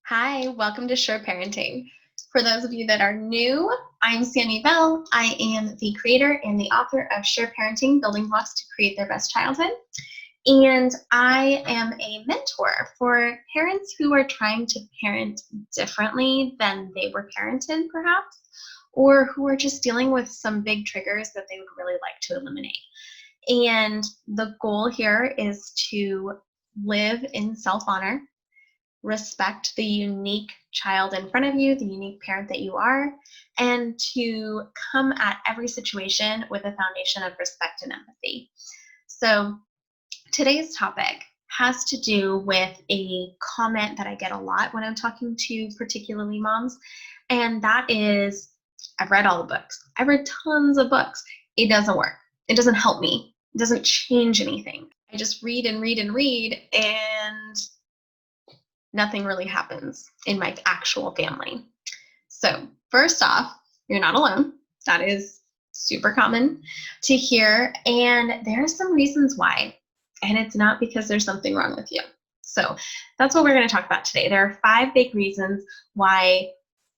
Hi, welcome to S.U.R.E Parenting. For those of you that are new, I'm Sammy Bell. I am the creator and the author of S.U.R.E Parenting, Building Blocks to Create Their Best Childhood. And I am a mentor for parents who are trying to parent differently than they were parented, perhaps, or who are just dealing with some big triggers that they would really like to eliminate. And the goal here is to live in self-honor, respect the unique child in front of you, the unique parent that you are, and to come at every situation with a foundation of respect and empathy. So today's topic has to do with a comment that I get a lot when I'm talking to particularly moms, and that is, I've read all the books. I've read tons of books. It doesn't work. It doesn't help me. It doesn't change anything. I just read and read and read, and nothing really happens in my actual family. So first off, you're not alone. That is super common to hear, and there are some reasons why, and it's not because there's something wrong with you. So that's what we're going to talk about today. There are 5 big reasons why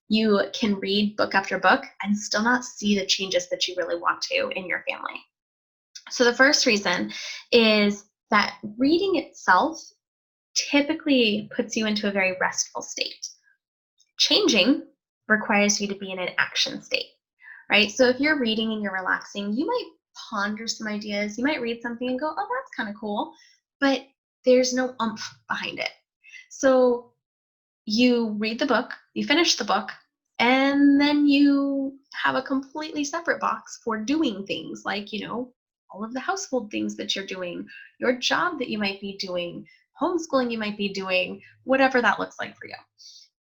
you can read book after book and still not see the changes that you really want to in your family. So the first reason is that reading itself typically puts you into a very restful state. Changing requires you to be in an action state, right? So if you're reading and you're relaxing, you might ponder some ideas. You might read something and go, oh, that's kind of cool, but there's no oomph behind it. So you read the book, you finish the book, and then you have a completely separate box for doing things like, all of the household things that you're doing, your job that you might be doing, homeschooling you might be doing, whatever that looks like for you.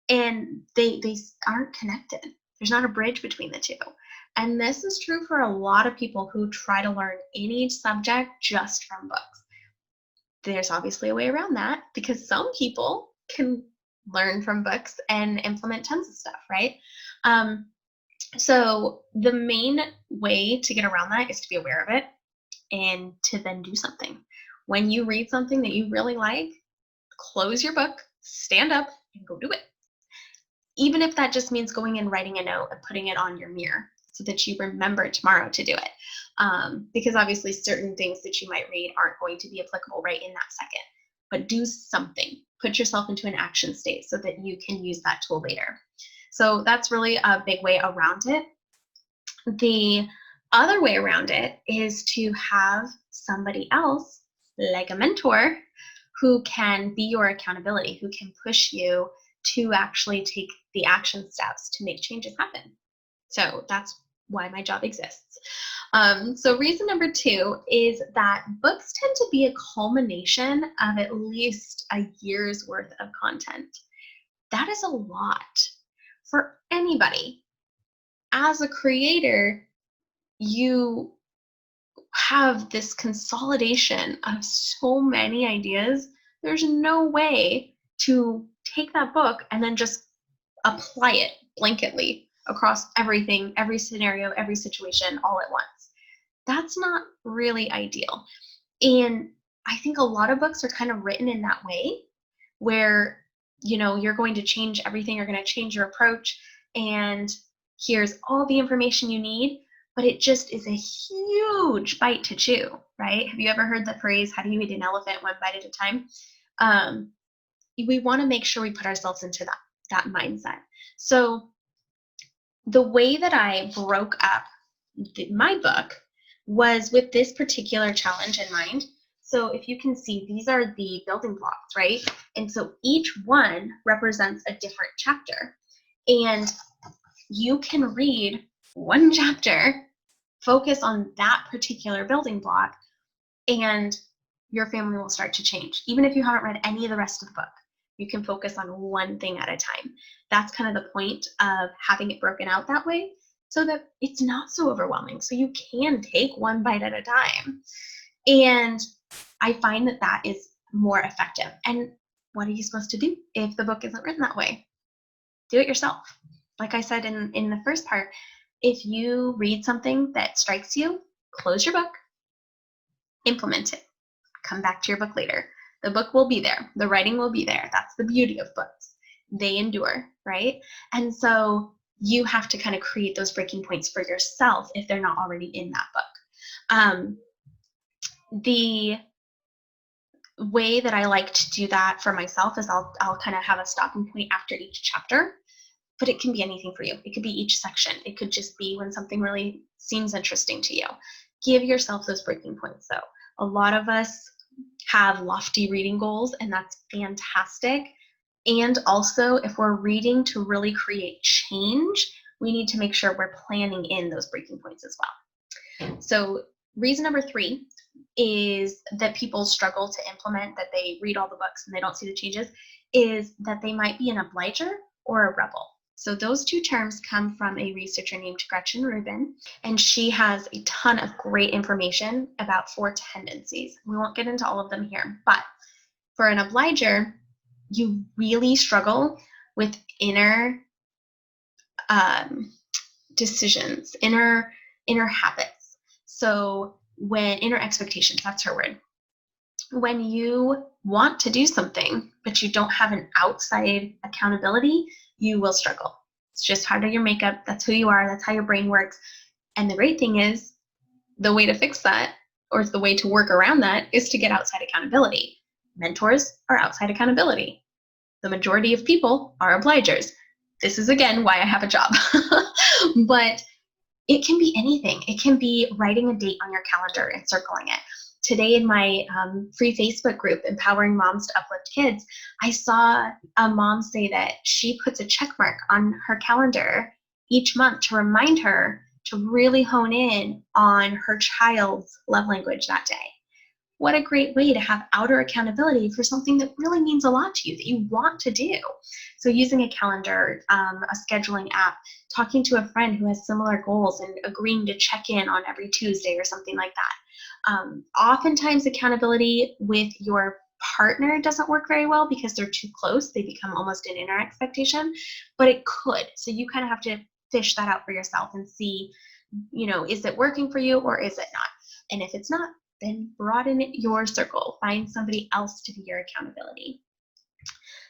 And they aren't connected. There's not a bridge between the two. And this is true for a lot of people who try to learn any subject just from books. There's obviously a way around that because some people can learn from books and implement tons of stuff, right? So the main way to get around that is to be aware of it and to then do something. When you read something that you really like, close your book, stand up, and go do it. Even if that just means going and writing a note and putting it on your mirror so that you remember tomorrow to do it. Because obviously certain things that you might read aren't going to be applicable right in that second. But do something. Put yourself into an action state so that you can use that tool later. So that's really a big way around it. The other way around it is to have somebody else, like a mentor, who can be your accountability, who can push you to actually take the action steps to make changes happen. So that's why my job exists. So reason number 2 is that books tend to be a culmination of at least a year's worth of content. That is a lot for anybody. As a creator, you have this consolidation of so many ideas. There's no way to take that book and then just apply it blanketly across everything, every scenario, every situation all at once. That's not really ideal. And I think a lot of books are kind of written in that way where, you're going to change everything, you're going to change your approach, and here's all the information you need, but it just is a huge bite to chew, right? Have you ever heard the phrase, how do you eat an elephant one bite at a time? We want to make sure we put ourselves into that mindset. So the way that I broke up my book was with this particular challenge in mind. So if you can see, these are the building blocks, right? And so each one represents a different chapter. And you can read one chapter, focus on that particular building block, and your family will start to change. Even if you haven't read any of the rest of the book, you can focus on one thing at a time. That's kind of the point of having it broken out that way so that it's not so overwhelming. So you can take one bite at a time. And I find that that is more effective. And what are you supposed to do if the book isn't written that way? Do it yourself. Like I said in the first part, if you read something that strikes you, close your book, implement it. Come back to your book later. The book will be there. The writing will be there. That's the beauty of books. they endure, right? And so you have to kind of create those breaking points for yourself if they're not already in that book. The way that I like to do that for myself is I'll kind of have a stopping point after each chapter, but it can be anything for you. It could be each section. It could just be when something really seems interesting to you. Give yourself those breaking points though. A lot of us have lofty reading goals, and that's fantastic. And also, if we're reading to really create change, we need to make sure we're planning in those breaking points as well. So reason number 3 is that people struggle to implement, that they read all the books and they don't see the changes, is that they might be an obliger or a rebel. So those two terms come from a researcher named Gretchen Rubin, and she has a ton of great information about 4 tendencies. We won't get into all of them here, but for an obliger, you really struggle with inner decisions, inner habits. So when inner expectations, that's her word. When you want to do something, but you don't have an outside accountability, you will struggle. It's just part of your makeup. That's who you are. That's how your brain works. And the great thing is, the way to fix that, or the way to work around that, is to get outside accountability. Mentors are outside accountability. The majority of people are obligers. This is, again, why I have a job. But it can be anything. It can be writing a date on your calendar and circling it. Today in my free Facebook group, Empowering Moms to Uplift Kids, I saw a mom say that she puts a check mark on her calendar each month to remind her to really hone in on her child's love language that day. What a great way to have outer accountability for something that really means a lot to you, that you want to do. So using a calendar, a scheduling app, talking to a friend who has similar goals and agreeing to check in on every Tuesday or something like that. Oftentimes accountability with your partner doesn't work very well because they're too close. They become almost an inner expectation, but it could. So you kind of have to fish that out for yourself and see, is it working for you or is it not? And if it's not, then broaden your circle. Find somebody else to be your accountability.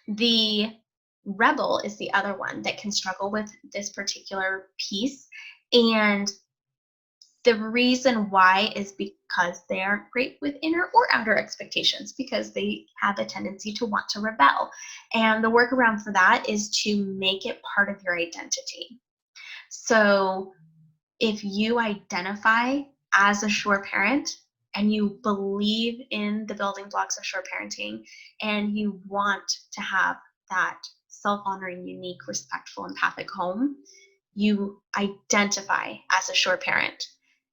The rebel is the other one that can struggle with this particular piece. And the reason why is because they aren't great with inner or outer expectations, because they have a tendency to want to rebel. And the workaround for that is to make it part of your identity. So if you identify as a S.U.R.E parent, and you believe in the building blocks of S.U.R.E parenting, and you want to have that self-honoring, unique, respectful, empathic home, you identify as a S.U.R.E parent.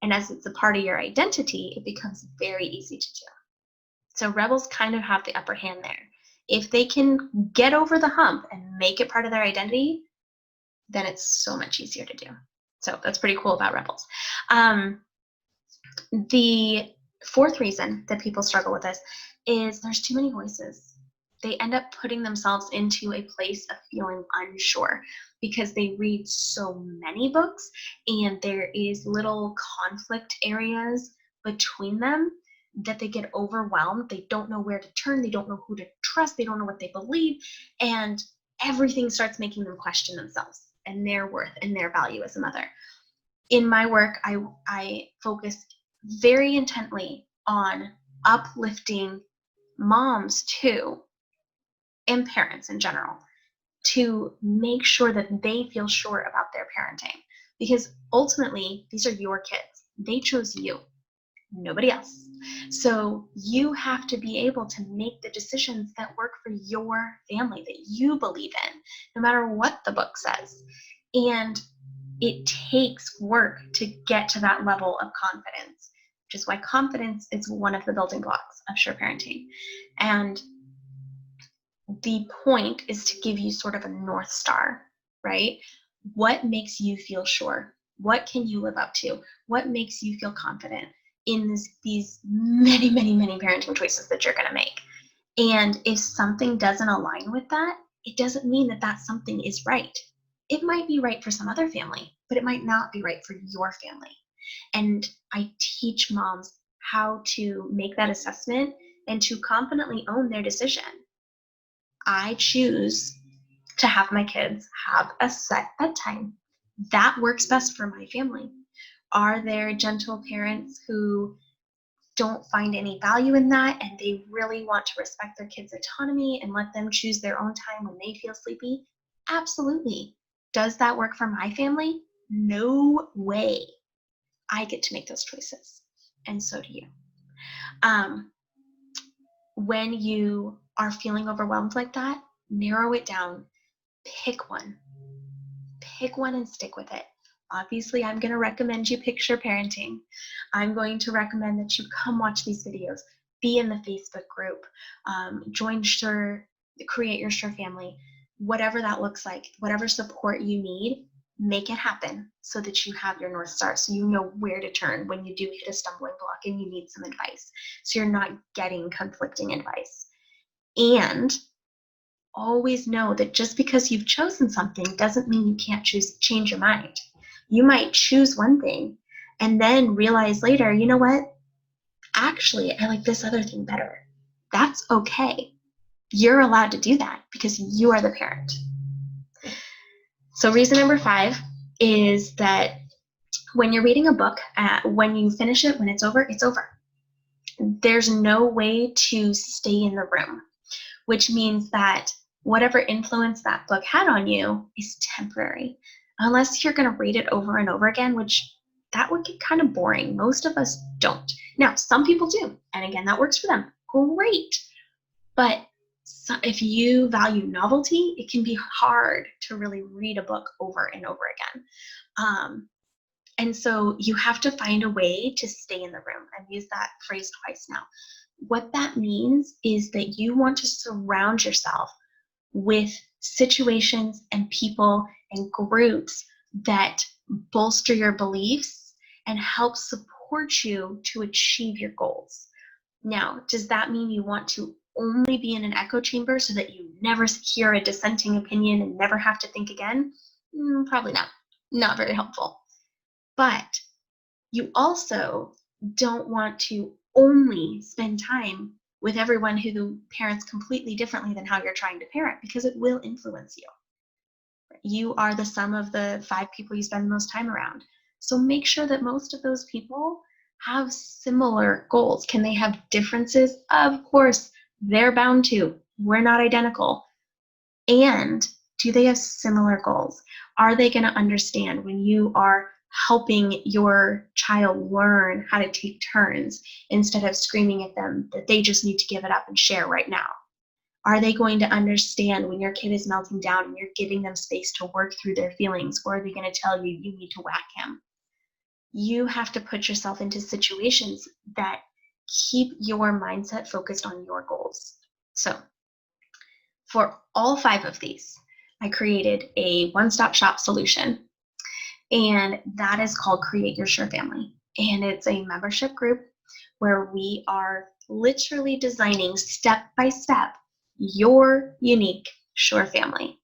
And as it's a part of your identity, it becomes very easy to do. So rebels kind of have the upper hand there. If they can get over the hump and make it part of their identity, then it's so much easier to do. So that's pretty cool about rebels. The 4th reason that people struggle with this is there's too many voices. They end up putting themselves into a place of feeling unsure because they read so many books and there is little conflict areas between them that they get overwhelmed. They don't know where to turn. They don't know who to trust. They don't know what they believe. And everything starts making them question themselves and their worth and their value as a mother. In my work, I focus very intently on uplifting moms too, and parents in general, to make sure that they feel sure about their parenting. Because ultimately, these are your kids. They chose you, nobody else. So you have to be able to make the decisions that work for your family, that you believe in, no matter what the book says. And it takes work to get to that level of confidence, which is why confidence is one of the building blocks of S.U.R.E parenting. And the point is to give you sort of a North Star, right? What makes you feel sure? What can you live up to? What makes you feel confident in these many, many, many parenting choices that you're going to make? And if something doesn't align with that, it doesn't mean that that something is right. It might be right for some other family, but it might not be right for your family. And I teach moms how to make that assessment and to confidently own their decision. I choose to have my kids have a set bedtime. That works best for my family. Are there gentle parents who don't find any value in that and they really want to respect their kids' autonomy and let them choose their own time when they feel sleepy? Absolutely. Does that work for my family? No way. I get to make those choices, and so do you. Um, when you are feeling overwhelmed like that, narrow it down. Pick one. Pick one and stick with it. Obviously, I'm going to recommend you picture parenting. I'm going to recommend that you come watch these videos, be in the Facebook group, join S.U.R.E, create your S.U.R.E family, whatever that looks like, whatever support you need, make it happen so that you have your North Star, so you know where to turn when you do hit a stumbling block and you need some advice, so you're not getting conflicting advice. And always know that just because you've chosen something doesn't mean you can't change your mind. You might choose one thing and then realize later, you know what? Actually, I like this other thing better. That's okay. You're allowed to do that because you are the parent. So reason number 5 is that when you're reading a book, when you finish it, when it's over, it's over. There's no way to stay in the room, which means that whatever influence that book had on you is temporary. Unless you're going to read it over and over again, which that would get kind of boring. Most of us don't. Now, some people do. And again, that works for them. Great. But if you value novelty, it can be hard to really read a book over and over again. And so you have to find a way to stay in the room. I've used that phrase twice now. What that means is that you want to surround yourself with situations and people and groups that bolster your beliefs and help support you to achieve your goals. Now, does that mean you want to only be in an echo chamber so that you never hear a dissenting opinion and never have to think again? Probably not. Not very helpful. But you also don't want to only spend time with everyone who parents completely differently than how you're trying to parent, because it will influence you. You are the sum of the 5 people you spend the most time around. So make sure that most of those people have similar goals. Can they have differences? Of course, they're bound to. We're not identical. And do they have similar goals? Are they going to understand when you are helping your child learn how to take turns instead of screaming at them that they just need to give it up and share right now? Are they going to understand when your kid is melting down and you're giving them space to work through their feelings, or are they going to tell you you need to whack him? You have to put yourself into situations that keep your mindset focused on your goals. So for all 5 of these, I created a one-stop shop solution, and that is called Create Your S.U.R.E Family. And it's a membership group where we are literally designing step by step your unique S.U.R.E family.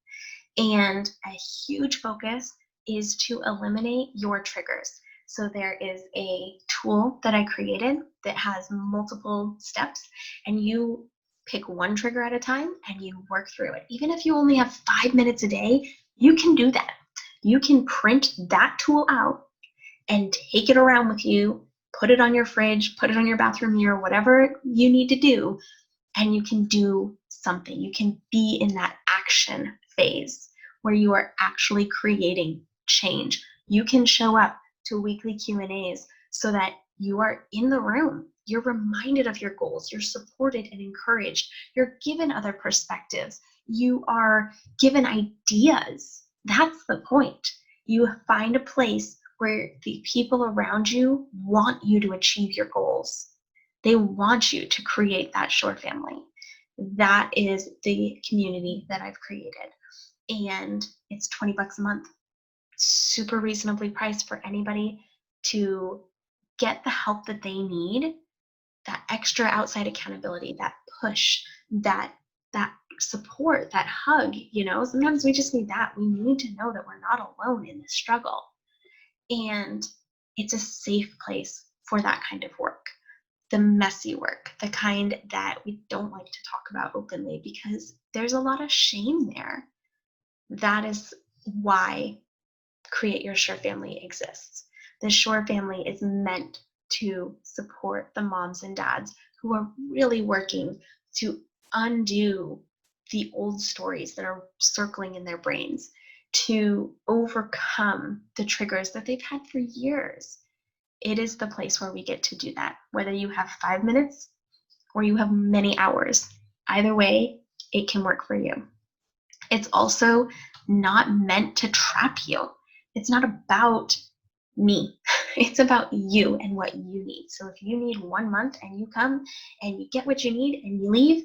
And a huge focus is to eliminate your triggers. So there is a tool that I created that has multiple steps, and you pick one trigger at a time and you work through it. Even if you only have 5 minutes a day, you can do that. You can print that tool out and take it around with you, put it on your fridge, put it on your bathroom mirror, whatever you need to do, and you can do something. You can be in that action phase where you are actually creating change. You can show up to weekly Q&As so that you are in the room. You're reminded of your goals. You're supported and encouraged. You're given other perspectives. You are given ideas. That's the point. You find a place where the people around you want you to achieve your goals. They want you to create that S.U.R.E family. That is the community that I've created. And it's $20 a month. Super reasonably priced for anybody to get the help that they need, that extra outside accountability, that push, that support, that hug. Sometimes we just need that. We need to know that we're not alone in this struggle. And it's a safe place for that kind of work. The messy work, the kind that we don't like to talk about openly because there's a lot of shame there. That is why Create Your S.U.R.E family exists. The S.U.R.E family is meant to support the moms and dads who are really working to undo the old stories that are circling in their brains, to overcome the triggers that they've had for years. It is the place where we get to do that, whether you have 5 minutes or you have many hours. Either way, it can work for you. It's also not meant to trap you. It's not about me. It's about you and what you need. So if you need 1 month and you come and you get what you need and you leave,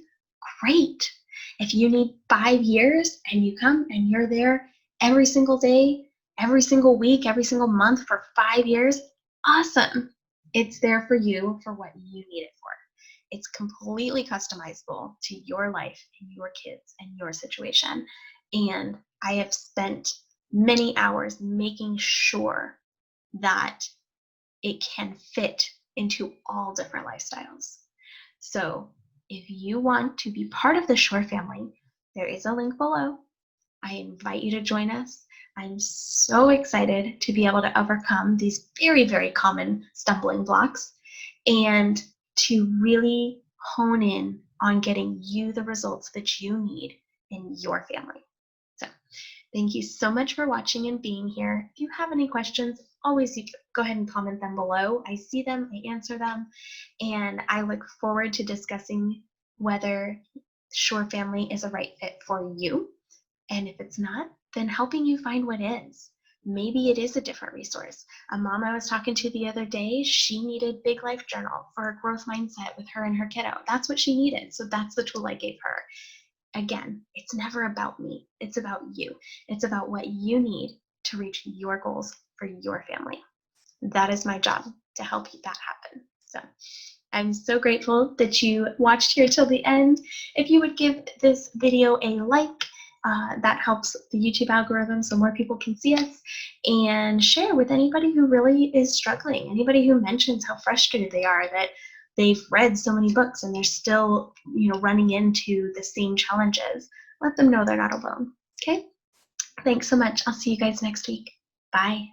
great. If you need 5 years and you come and you're there every single day, every single week, every single month for 5 years, awesome. It's there for you for what you need it for. It's completely customizable to your life and your kids and your situation. And I have spent many hours making sure that it can fit into all different lifestyles. So if you want to be part of the S.U.R.E family, there is a link below. I invite you to join us. I'm so excited to be able to overcome these very, very common stumbling blocks and to really hone in on getting you the results that you need in your family. So thank you so much for watching and being here. If you have any questions, always go ahead and comment them below. I see them, I answer them, and I look forward to discussing whether S.U.R.E family is a right fit for you. And if it's not, then helping you find what is. Maybe it is a different resource. A mom I was talking to the other day, she needed Big Life Journal for a growth mindset with her and her kiddo. That's what she needed. So that's the tool I gave her. Again, it's never about me. It's about you. It's about what you need to reach your goals for your family. That is my job, to help that happen. So I'm so grateful that you watched here till the end. If you would give this video a like, that helps the YouTube algorithm so more people can see us, and share with anybody who really is struggling, anybody who mentions how frustrated they are that they've read so many books and they're still, running into the same challenges. Let them know they're not alone. Okay? Thanks so much. I'll see you guys next week. Bye.